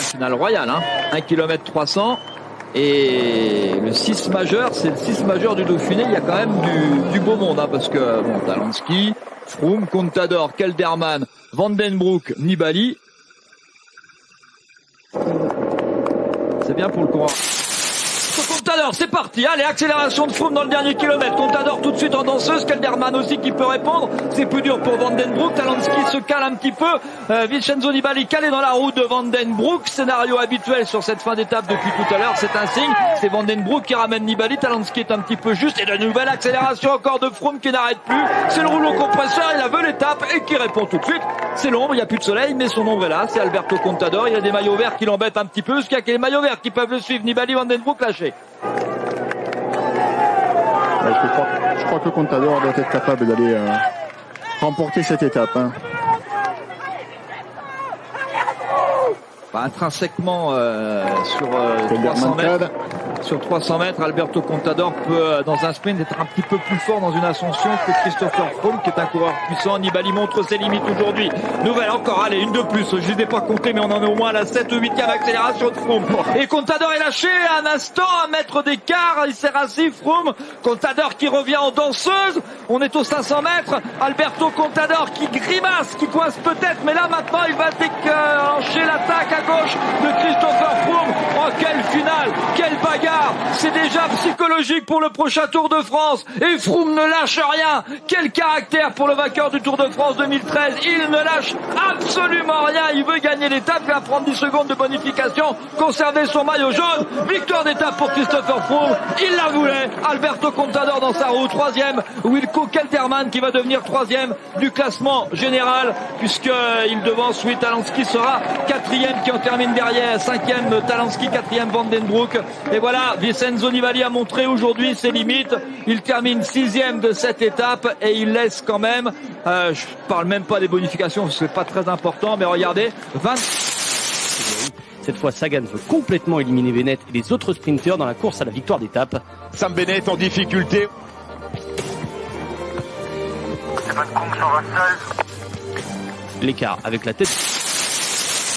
finale royale, hein. 1 km 300. Et le 6 majeur, c'est le 6 majeur du Dauphiné. Il y a quand même du beau monde, hein, parce que bon, Talansky, Froome, Contador, Kelderman, Vandenbroek, Nibali. C'est bien pour le coureur. Contador, c'est parti. Allez, accélération de Froome dans le dernier kilomètre. Contador tout de suite en danseuse. Kelderman aussi qui peut répondre. C'est plus dur pour Vandenbroek. Talansky se cale un petit peu. Vincenzo Nibali calé dans la roue de Vandenbroek. Scénario habituel sur cette fin d'étape depuis tout à l'heure. C'est un signe. C'est Vandenbroek qui ramène Nibali. Talansky est un petit peu juste. Et de nouvelle accélération encore de Froome qui n'arrête plus. C'est le rouleau compresseur. Il a vu l'étape et qui répond tout de suite. C'est l'ombre. Il n'y a plus de soleil, mais son ombre est là. C'est Alberto Contador. Il a des maillots verts qui l'embêtent un petit peu. Parce qu'il y a que les maillots verts qui peuvent le suivre. Nibali, Vandenbroek lâché. Je crois que Contador doit être capable d'aller remporter cette étape. Hein. Intrinsèquement sur 300 mètres, Alberto Contador peut dans un sprint être un petit peu plus fort dans une ascension que Christopher Froome qui est un coureur puissant. Nibali montre ses limites aujourd'hui. Nouvelle encore, allez, une de plus. Je ne l'ai pas compté, mais on en est au moins à la 7 ou 8e accélération de Froome. Et Contador est lâché à un instant, un mètre d'écart. Il s'est rassis, Froome. Contador qui revient en danseuse. On est aux 500 mètres. Alberto Contador qui grimace, qui coince peut-être, mais là maintenant il va déclencher l'attaque à gauche de Christopher Froome. Oh, quelle finale, quelle bagarre. C'est déjà psychologique pour le prochain Tour de France. Et Froome ne lâche rien. Quel caractère pour le vainqueur du Tour de France 2013. Il ne lâche absolument rien. Il veut gagner l'étape. Il va prendre 10 secondes de bonification. Conserver son maillot jaune. Victoire d'étape pour Christopher Froome. Il la voulait. Alberto Contador dans sa roue. 3e. Wilco Kelderman qui va devenir 3e du classement général. Puisqu'il devance. Oui, Talansky sera 4e qui en termine derrière. 5e Talansky. 4e Vandenbroek. Et voilà. Vincenzo Nibali a montré aujourd'hui ses limites. Il termine 6e de cette étape et il laisse quand même, je parle même pas des bonifications, c'est pas très important, mais regardez, 20... Cette fois, Sagan veut complètement éliminer Bennett et les autres sprinteurs dans la course à la victoire d'étape. Sam Bennett en difficulté. L'écart avec la tête...